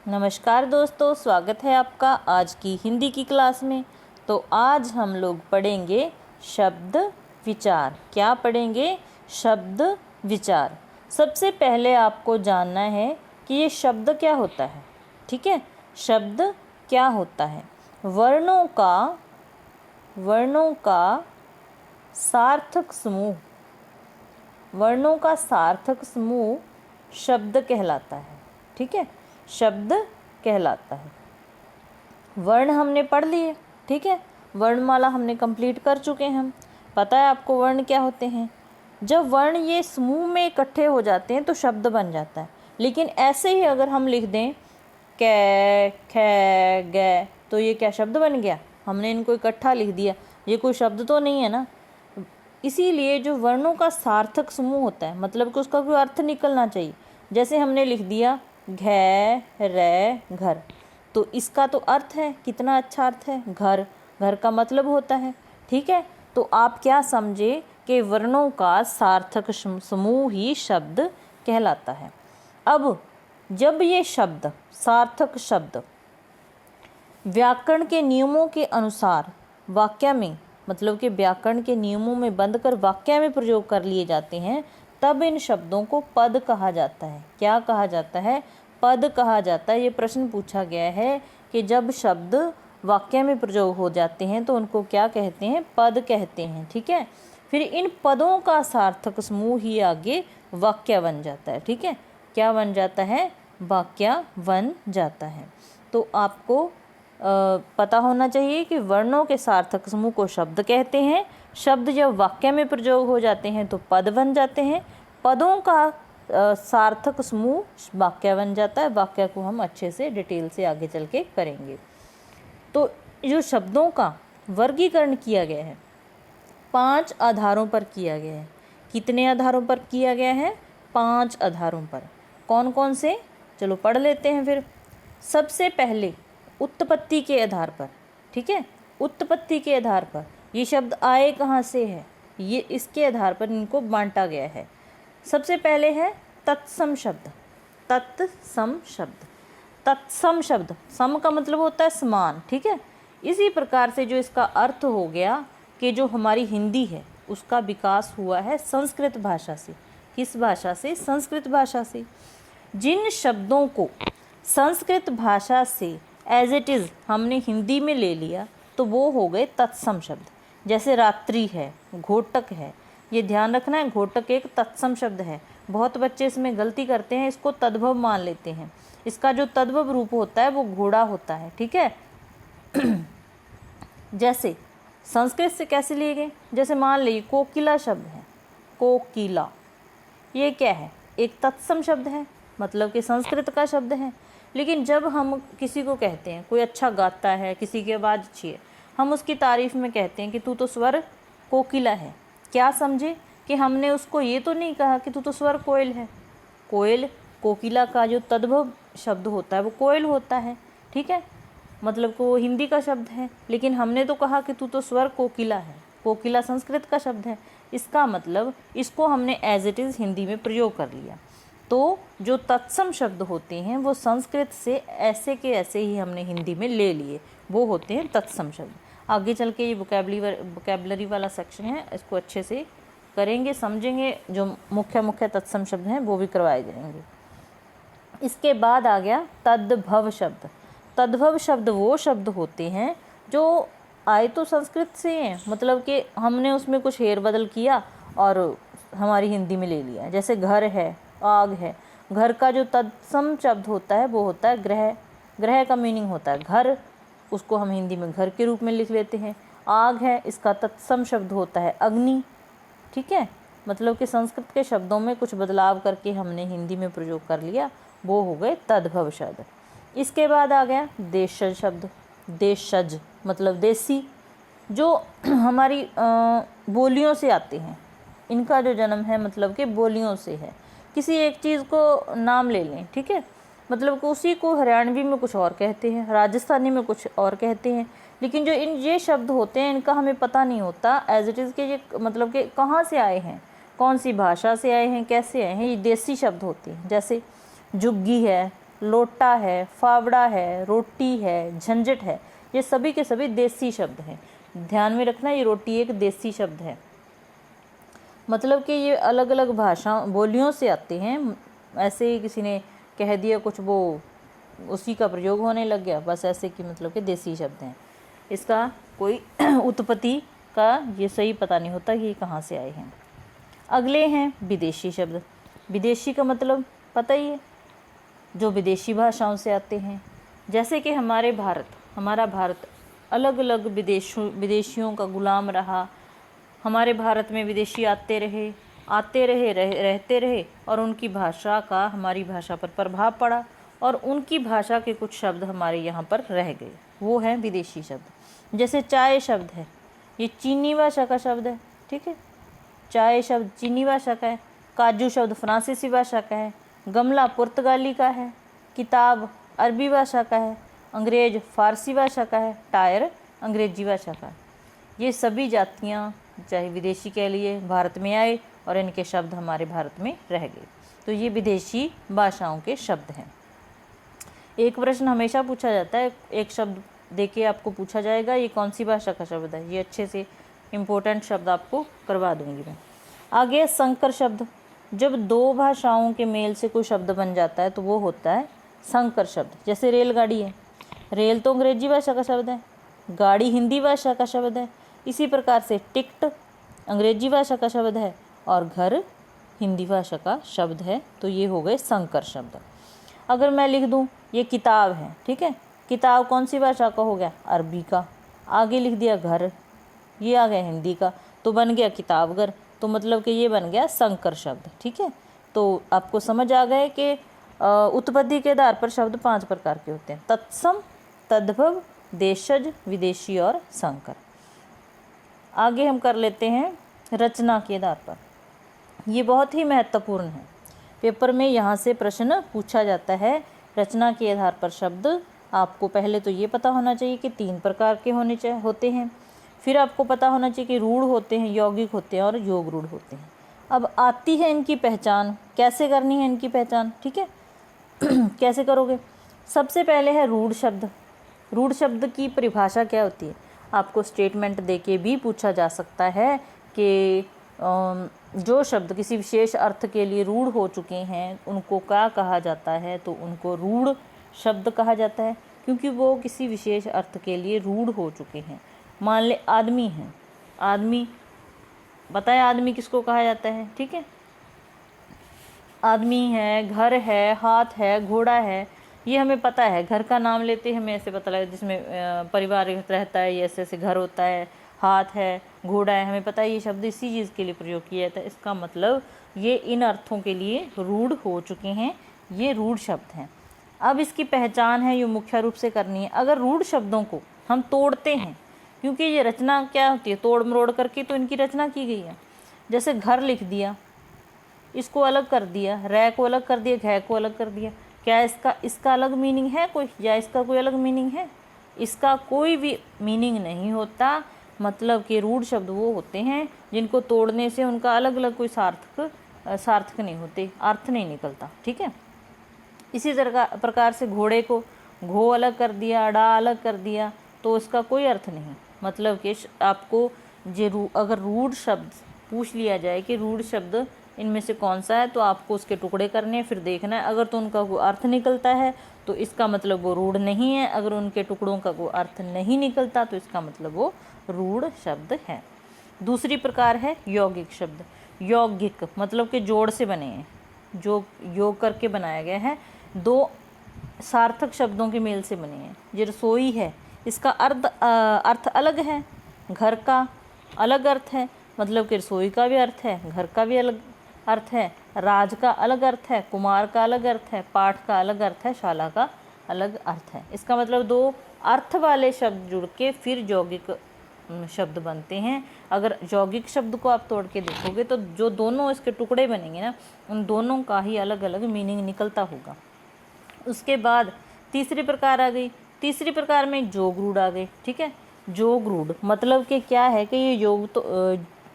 नमस्कार दोस्तों, स्वागत है आपका आज की हिंदी की क्लास में। तो आज हम लोग पढ़ेंगे शब्द विचार। क्या पढ़ेंगे? शब्द विचार। सबसे पहले आपको जानना है कि ये शब्द क्या होता है। ठीक है, शब्द क्या होता है? वर्णों का सार्थक समूह, वर्णों का सार्थक समूह शब्द कहलाता है। ठीक है, शब्द कहलाता है। वर्ण हमने पढ़ लिए। ठीक है, वर्णमाला हमने कंप्लीट कर चुके हैं हम। पता है आपको वर्ण क्या होते हैं? जब वर्ण ये समूह में इकट्ठे हो जाते हैं तो शब्द बन जाता है। लेकिन ऐसे ही अगर हम लिख दें कै, खे, गे, तो ये क्या शब्द बन गया? हमने इनको इकट्ठा लिख दिया, ये कोई शब्द तो नहीं है ना। इसीलिए जो वर्णों का सार्थक समूह होता है, मतलब कि उसका कोई अर्थ निकलना चाहिए। जैसे हमने लिख दिया घै, रै, घर, तो इसका तो अर्थ है, कितना अच्छा अर्थ है। घर, घर का मतलब होता है। ठीक है, तो आप क्या समझे कि वर्णों का सार्थक समूह ही शब्द कहलाता है। अब जब ये शब्द, सार्थक शब्द व्याकरण के नियमों के अनुसार वाक्य में, मतलब कि व्याकरण के नियमों में बंद कर वाक्य में प्रयोग कर लिए जाते हैं, तब इन शब्दों को पद कहा जाता है। क्या कहा जाता है? पद कहा जाता है। ये प्रश्न पूछा गया है कि जब शब्द वाक्य में प्रयोग हो जाते हैं तो उनको क्या कहते हैं? पद कहते हैं। ठीक है, फिर इन पदों का सार्थक समूह ही आगे वाक्य बन जाता है। ठीक है, क्या बन जाता है? वाक्य बन जाता है। तो आपको पता होना चाहिए कि वर्णों के सार्थक समूह को शब्द कहते हैं। शब्द जब वाक्य में प्रयोग हो जाते हैं तो पद बन जाते हैं। पदों का सार्थक समूह वाक्य बन जाता है। वाक्य को हम अच्छे से डिटेल से आगे चल के करेंगे। तो जो शब्दों का वर्गीकरण किया गया है 5 आधारों पर किया गया है। कितने आधारों पर किया गया है? 5 आधारों पर। कौन कौन से? चलो पढ़ लेते हैं फिर। सबसे पहले उत्पत्ति के आधार पर। ठीक है, उत्पत्ति के आधार पर ये शब्द आए कहाँ से है, ये इसके आधार पर इनको बांटा गया है। सबसे पहले है तत्सम शब्द। तत्सम शब्द, तत्सम शब्द, सम का मतलब होता है समान। ठीक है, इसी प्रकार से जो इसका अर्थ हो गया कि जो हमारी हिंदी है उसका विकास हुआ है संस्कृत भाषा से। किस भाषा से? संस्कृत भाषा से। जिन शब्दों को संस्कृत भाषा से एज इट इज़ हमने हिंदी में ले लिया तो वो हो गए तत्सम शब्द। जैसे रात्रि है, घोटक है, ये ध्यान रखना है, घोटक एक तत्सम शब्द है। बहुत बच्चे इसमें गलती करते हैं, इसको तद्भव मान लेते हैं। इसका जो तद्भव रूप होता है वो घोड़ा होता है। ठीक है जैसे संस्कृत से कैसे लिए गए? जैसे मान लीजिए कोकिला शब्द है, कोकिला, ये क्या है? एक तत्सम शब्द है, मतलब कि संस्कृत का शब्द है। लेकिन जब हम किसी को कहते हैं कोई अच्छा गाता है, किसी की आवाज़ अच्छी है, हम उसकी तारीफ़ में कहते हैं कि तू तो स्वर कोकिला है। क्या समझे कि हमने उसको ये तो नहीं कहा कि तू तो स्वर कोयल है। कोयल, कोकिला का जो तद्भव शब्द होता है वो कोयल होता है। ठीक है, मतलब को हिंदी का शब्द है, लेकिन हमने तो कहा कि तू तो स्वर कोकिला है। कोकिला संस्कृत का शब्द है, इसका मतलब इसको हमने एज इट इज़ हिंदी में प्रयोग कर लिया। तो जो तत्सम शब्द होते हैं वो संस्कृत से ऐसे के ऐसे ही हमने हिंदी में ले लिए, वो होते हैं तत्सम शब्द। आगे चल के ये वोकैबुलरी वाला सेक्शन है, इसको अच्छे से करेंगे, समझेंगे। जो मुख्य तत्सम शब्द हैं वो भी करवाए जाएंगे। इसके बाद आ गया तद्भव शब्द। तद्भव शब्द वो शब्द होते हैं जो आए तो संस्कृत से हैं, मतलब कि हमने उसमें कुछ हेर बदल किया और हमारी हिंदी में ले लिया। जैसे घर है, आग है। घर का जो तत्सम शब्द होता है वो होता है ग्रह। ग्रह का मीनिंग होता है घर, उसको हम हिंदी में घर के रूप में लिख लेते हैं। आग है, इसका तत्सम शब्द होता है अग्नि। ठीक है, मतलब कि संस्कृत के शब्दों में कुछ बदलाव करके हमने हिंदी में प्रयोग कर लिया, वो हो गए तद्भव शब्द। इसके बाद आ गया देशज शब्द। देशज मतलब देसी, जो हमारी बोलियों से आते हैं। इनका जो जन्म है मतलब कि बोलियों से है। किसी एक चीज़ को नाम ले लें, ठीक है, मतलब कि उसी को हरियाणवी में कुछ और कहते हैं, राजस्थानी में कुछ और कहते हैं। लेकिन जो ये शब्द होते हैं इनका हमें पता नहीं होता एज इट इज़ के ये मतलब कि कहाँ से आए हैं, कौन सी भाषा से आए हैं, कैसे आए हैं। ये देसी शब्द होते हैं। जैसे जुग्गी है, लोटा है, फावड़ा है, रोटी है, झंझट है, ये सभी के सभी देसी शब्द हैं। ध्यान में रखना, ये रोटी एक देसी शब्द है, मतलब कि ये अलग अलग भाषा बोलियों से आते हैं। ऐसे ही किसी ने कह दिया कुछ, वो उसी का प्रयोग होने लग गया, बस ऐसे कि मतलब कि देसी शब्द हैं। इसका कोई उत्पत्ति का ये सही पता नहीं होता कि ये कहाँ से आए हैं। अगले हैं विदेशी शब्द। विदेशी का मतलब पता ही है, जो विदेशी भाषाओं से आते हैं। जैसे कि हमारा भारत अलग अलग विदेशियों का गुलाम रहा। हमारे भारत में विदेशी आते रहे रहते रहे और उनकी भाषा का हमारी भाषा पर प्रभाव पड़ा और उनकी भाषा के कुछ शब्द हमारे यहाँ पर रह गए, वो है विदेशी शब्द। जैसे चाय शब्द है, ये चीनी भाषा का शब्द है, ठीक है, चाय शब्द चीनी भाषा का है। काजू शब्द फ्रांसीसी भाषा का है। गमला पुर्तगाली का है। किताब अरबी भाषा का है। अंग्रेज फारसी भाषा का है। टायर अंग्रेजी भाषा का है। ये सभी जातियाँ चाहे विदेशी कह लिए भारत में आए और इनके शब्द हमारे भारत में रह गए, तो ये विदेशी भाषाओं के शब्द हैं। एक प्रश्न हमेशा पूछा जाता है, एक शब्द देके आपको पूछा जाएगा ये कौन सी भाषा का शब्द है, ये अच्छे से इम्पोर्टेंट शब्द आपको करवा दूंगी मैं। आगे संकर शब्द। जब दो भाषाओं के मेल से कोई शब्द बन जाता है तो वो होता है संकर शब्द। जैसे रेलगाड़ी है, रेल तो अंग्रेजी भाषा का शब्द है, गाड़ी हिंदी भाषा का शब्द है। इसी प्रकार से टिकट अंग्रेजी भाषा का शब्द है और घर हिंदी भाषा का शब्द है, तो ये हो गए संकर शब्द। अगर मैं लिख दूं ये किताब है, ठीक है, किताब कौन सी भाषा का हो गया, अरबी का। आगे लिख दिया घर, ये आ गया हिंदी का, तो बन गया किताबघर, तो मतलब कि ये बन गया संकर शब्द, ठीक है। तो आपको समझ आ गए कि उत्पत्ति के आधार पर शब्द 5 प्रकार के होते हैं, तत्सम, तद्भव, देशज, विदेशी और संकर। आगे हम कर लेते हैं रचना के आधार पर। ये बहुत ही महत्वपूर्ण है, पेपर में यहाँ से प्रश्न पूछा जाता है। रचना के आधार पर शब्द आपको पहले तो ये पता होना चाहिए कि 3 प्रकार के होते हैं। फिर आपको पता होना चाहिए कि रूढ़ होते हैं, यौगिक होते हैं और योग रूढ़ होते हैं। अब आती है इनकी पहचान, कैसे करनी है इनकी पहचान, ठीक है। कैसे करोगे, सबसे पहले है रूढ़ शब्द। रूढ़ शब्द की परिभाषा क्या होती है, आपको स्टेटमेंट देके भी पूछा जा सकता है कि जो शब्द किसी विशेष अर्थ के लिए रूढ़ हो चुके हैं उनको क्या कहा जाता है, तो उनको रूढ़ शब्द कहा जाता है, क्योंकि वो किसी विशेष अर्थ के लिए रूढ़ हो चुके हैं। मान ले आदमी है, आदमी बताए आदमी किसको कहा जाता है, ठीक है। आदमी है, घर है, हाथ है, घोड़ा है, ये हमें पता है। घर का नाम लेते हमें ऐसे पता लगे जिसमें परिवार रहता है, ये ऐसे ऐसे घर होता है। हाथ है, घोड़ा है, हमें पता है ये शब्द इसी चीज़ के लिए प्रयोग किया जाता है। इसका मतलब ये इन अर्थों के लिए रूढ़ हो चुके हैं, ये रूढ़ शब्द हैं। अब इसकी पहचान है, ये मुख्य रूप से करनी है। अगर रूढ़ शब्दों को हम तोड़ते हैं, क्योंकि ये रचना क्या होती है, तोड़ मरोड़ करके तो इनकी रचना की गई है। जैसे घर लिख दिया, इसको अलग कर दिया, रै को अलग कर दिया, घै को अलग कर दिया, क्या इसका अलग मीनिंग है कोई, या इसका कोई अलग मीनिंग है? इसका कोई भी मीनिंग नहीं होता। मतलब कि रूढ़ शब्द वो होते हैं जिनको तोड़ने से उनका अलग अलग कोई सार्थक नहीं होते, अर्थ नहीं निकलता, ठीक है। इसी प्रकार से घोड़े को घो अलग कर दिया, डा अलग कर दिया, तो इसका कोई अर्थ नहीं। मतलब कि आपको अगर रूढ़ शब्द पूछ लिया जाए कि रूढ़ शब्द इनमें से कौन सा है, तो आपको उसके टुकड़े करने हैं, फिर देखना है। अगर तो उनका कोई अर्थ निकलता है तो इसका मतलब वो रूढ़ नहीं है, अगर उनके टुकड़ों का कोई अर्थ नहीं निकलता तो इसका मतलब वो रूढ़ शब्द है। दूसरी प्रकार है यौगिक शब्द। यौगिक मतलब कि जोड़ से बने हैं, जो योग करके बनाया गया है, 2 सार्थक शब्दों के मेल से बने हैं। ये रसोई है, इसका अर्थ अलग है, घर का अलग अर्थ है, मतलब कि रसोई का भी अर्थ है, घर का भी अलग अर्थ है, राज का अलग अर्थ है, कुमार का अलग अर्थ है, पाठ का अलग अर्थ है, शाला का अलग अर्थ है। इसका मतलब 2 अर्थ वाले शब्द जुड़ के फिर यौगिक शब्द बनते हैं। अगर यौगिक शब्द को आप तोड़ के देखोगे तो जो दोनों इसके टुकड़े बनेंगे ना, उन दोनों का ही अलग अलग मीनिंग निकलता होगा। उसके बाद तीसरी प्रकार आ गई। तीसरी प्रकार में जोग रूढ़ आ गए, ठीक है। जोग रूढ़ मतलब कि क्या है कि ये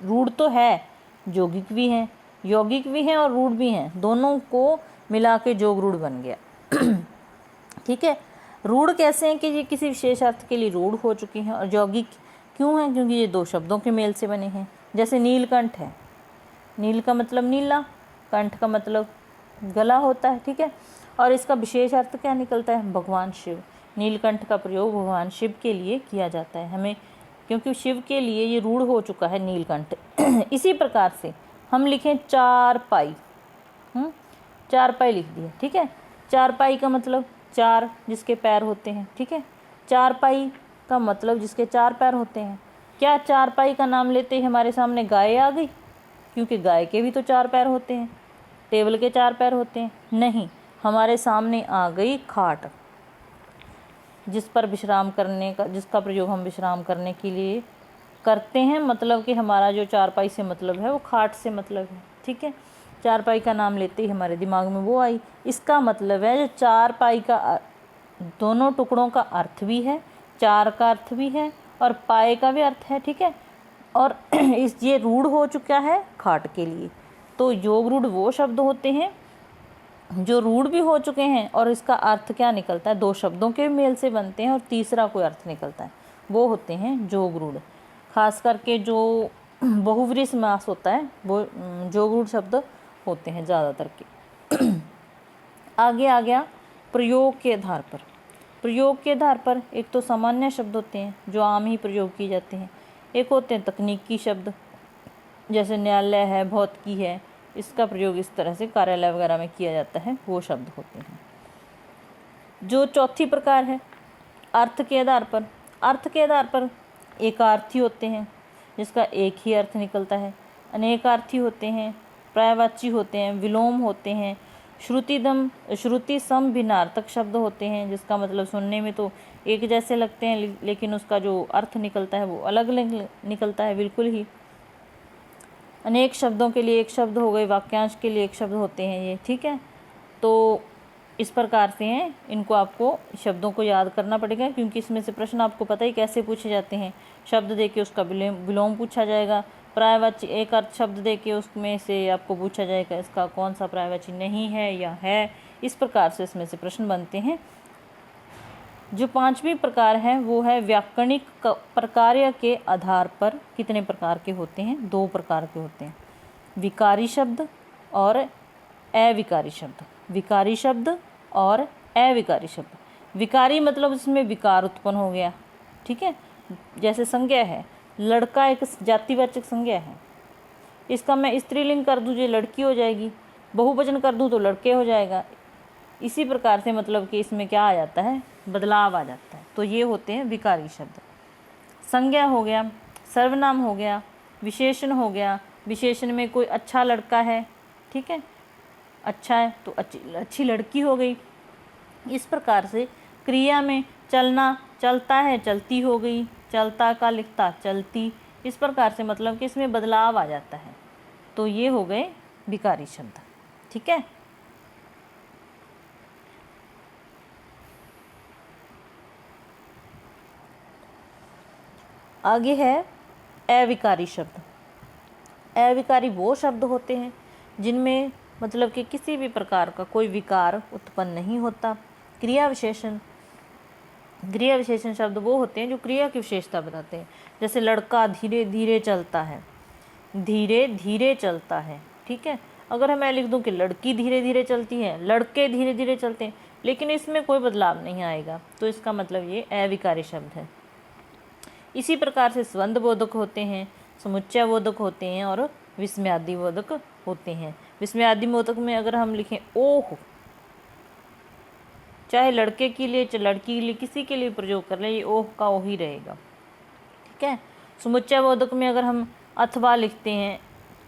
रूढ़ तो है, यौगिक भी हैं और रूढ़ भी हैं, दोनों को मिला के जोग रूढ़ बन गया। ठीक है। रूढ़ कैसे हैं कि ये किसी विशेष अर्थ के लिए रूढ़ हो चुके हैं। और यौगिक क्यों हैं? क्योंकि ये दो शब्दों के मेल से बने हैं। जैसे नीलकंठ है, नील का मतलब नीला, कंठ का मतलब गला होता है, ठीक है। और इसका विशेष अर्थ क्या निकलता है? भगवान शिव। नीलकंठ का प्रयोग भगवान शिव के लिए किया जाता है हमें, क्योंकि शिव के लिए ये रूढ़ हो चुका है नीलकंठ। इसी प्रकार से हम लिखें चारपाई, चारपाई लिख दिया, ठीक है। चारपाई का मतलब चार जिसके पैर होते हैं, ठीक है। चारपाई का मतलब जिसके चार पैर होते हैं। क्या चारपाई का नाम लेते ही हमारे सामने गाय आ गई? क्योंकि गाय के भी तो चार पैर होते हैं, टेबल के चार पैर होते हैं। नहीं, हमारे सामने आ गई खाट, जिस पर विश्राम करने का, जिसका प्रयोग हम विश्राम करने के लिए करते हैं। मतलब कि हमारा जो चारपाई से मतलब है वो खाट से मतलब है, ठीक है। चारपाई का नाम लेते ही हमारे दिमाग में वो आई। इसका मतलब है जो चारपाई का दोनों टुकड़ों का अर्थ भी है, चार का अर्थ भी है और पाए का भी अर्थ है, ठीक है। और इस ये रूढ़ हो चुका है खाट के लिए। तो योग रूढ़ वो शब्द होते हैं जो रूढ़ भी हो चुके हैं और इसका अर्थ क्या निकलता है? दो शब्दों के मेल से बनते हैं और तीसरा कोई अर्थ निकलता है, वो होते हैं जोग रूढ़। खास करके जो बहुव्रीहि समास होता है वो जोग रूढ़ शब्द होते हैं ज़्यादातर के। आगे आ गया प्रयोग के आधार पर। प्रयोग के आधार पर एक तो सामान्य शब्द होते हैं जो आम ही प्रयोग किए जाते हैं, एक होते हैं तकनीकी शब्द, जैसे न्यायालय है, भौतिकी है, इसका प्रयोग इस तरह से कार्यालय वगैरह में किया जाता है, वो शब्द होते हैं। जो चौथी प्रकार है अर्थ के आधार पर। अर्थ के आधार पर एकार्थी होते हैं जिसका एक ही अर्थ निकलता है, अनेकार्थी होते हैं, पर्यायवाची होते हैं, विलोम होते हैं, श्रुति सम भिन्नार्थक शब्द होते हैं जिसका मतलब सुनने में तो एक जैसे लगते हैं लेकिन उसका जो अर्थ निकलता है वो अलग अलग निकलता है बिल्कुल ही। अनेक शब्दों के लिए एक शब्द हो गए, वाक्यांश के लिए एक शब्द होते हैं ये, ठीक है। तो इस प्रकार से हैं, इनको आपको शब्दों को याद करना पड़ेगा क्योंकि इसमें से प्रश्न आपको पता ही कैसे पूछे जाते हैं। शब्द देके उसका विलोम पूछा जाएगा, पर्यायवाची एक अर्थ शब्द देके उसमें से आपको पूछा जाएगा इसका कौन सा पर्यायवाची नहीं है या है। इस प्रकार से इसमें से प्रश्न बनते हैं। जो पांचवी प्रकार है वो है व्याकरणिक प्रकार्य के आधार पर कितने प्रकार के होते हैं? दो प्रकार के होते हैं, विकारी शब्द और अविकारी शब्द। विकारी शब्द और अविकारी शब्द। विकारी मतलब इसमें विकार उत्पन्न हो गया, ठीक है। जैसे संज्ञा है, लड़का एक जातिवाचक संज्ञा है, इसका मैं स्त्रीलिंग कर दूँ जो लड़की हो जाएगी, बहुवचन कर दूँ तो लड़के हो जाएगा। इसी प्रकार से मतलब कि इसमें क्या आ जाता है? बदलाव आ जाता है। तो ये होते हैं विकारी शब्द। संज्ञा हो गया, सर्वनाम हो गया, विशेषण हो गया। विशेषण में कोई अच्छा लड़का है, ठीक है, अच्छा है तो अच्छी लड़की हो गई। इस प्रकार से क्रिया में चलना, चलता है चलती हो गई, चलता का लिखता चलती। इस प्रकार से मतलब कि इसमें बदलाव आ जाता है। तो ये हो गए विकारी शब्द, ठीक है। आगे है अविकारी शब्द। अविकारी वो शब्द होते हैं जिनमें मतलब कि किसी भी प्रकार का कोई विकार उत्पन्न नहीं होता। क्रिया विशेषण शब्द वो होते हैं जो क्रिया की विशेषता बताते हैं। जैसे लड़का धीरे धीरे चलता है, धीरे धीरे चलता है, ठीक है। अगर मैं लिख दूं कि लड़की धीरे धीरे चलती है, लड़के धीरे धीरे चलते हैं, लेकिन इसमें कोई बदलाव नहीं आएगा, तो इसका मतलब ये अविकारी शब्द है। इसी प्रकार से संबंध बोधक होते हैं, समुच्चय बोधक होते हैं और विस्मयादि बोधक होते हैं। विस्मयादि बोधक में अगर हम लिखें ओह, चाहे लड़के के लिए चाहे लड़की के लिए किसी के लिए प्रयोग कर लें, ये ओह का ओह ही रहेगा, ठीक है। समुच्चय बोधक में अगर हम अथवा लिखते हैं,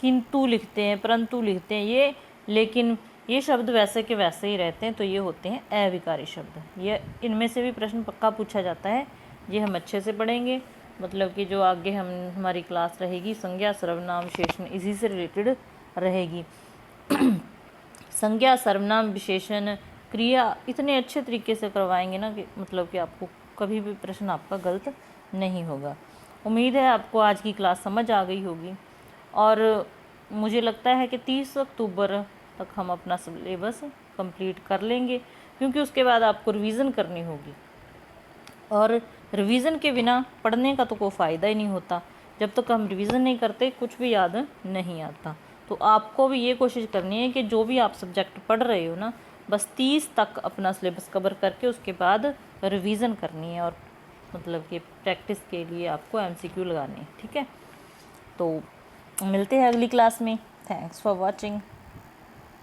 किंतु लिखते हैं, परंतु लिखते हैं, ये लेकिन ये शब्द वैसे के वैसे ही रहते हैं, तो ये होते हैं अविकारी शब्द। ये इनमें से भी प्रश्न पक्का पूछा जाता है, ये हम अच्छे से पढ़ेंगे। मतलब कि जो आगे हमारी क्लास रहेगी संज्ञा सर्वनाम विशेषण इसी से रिलेटेड रहेगी। संज्ञा सर्वनाम विशेषण क्रिया इतने अच्छे तरीके से करवाएंगे ना कि मतलब कि आपको कभी भी प्रश्न आपका गलत नहीं होगा। उम्मीद है आपको आज की क्लास समझ आ गई होगी और मुझे लगता है कि 30 अक्टूबर तक हम अपना सिलेबस कंप्लीट कर लेंगे। क्योंकि उसके बाद आपको रिवीजन करनी होगी, और रिवीजन के बिना पढ़ने का तो कोई फ़ायदा ही नहीं होता। जब तक हम रिवीजन नहीं करते कुछ भी याद नहीं आता। तो आपको भी ये कोशिश करनी है कि जो भी आप सब्जेक्ट पढ़ रहे हो ना, बस 30 तक अपना सिलेबस कवर करके उसके बाद रिवीजन करनी है, और मतलब कि प्रैक्टिस के लिए आपको MCQ लगाने हैं। ठीक है, तो मिलते हैं अगली क्लास में। Thanks for watching.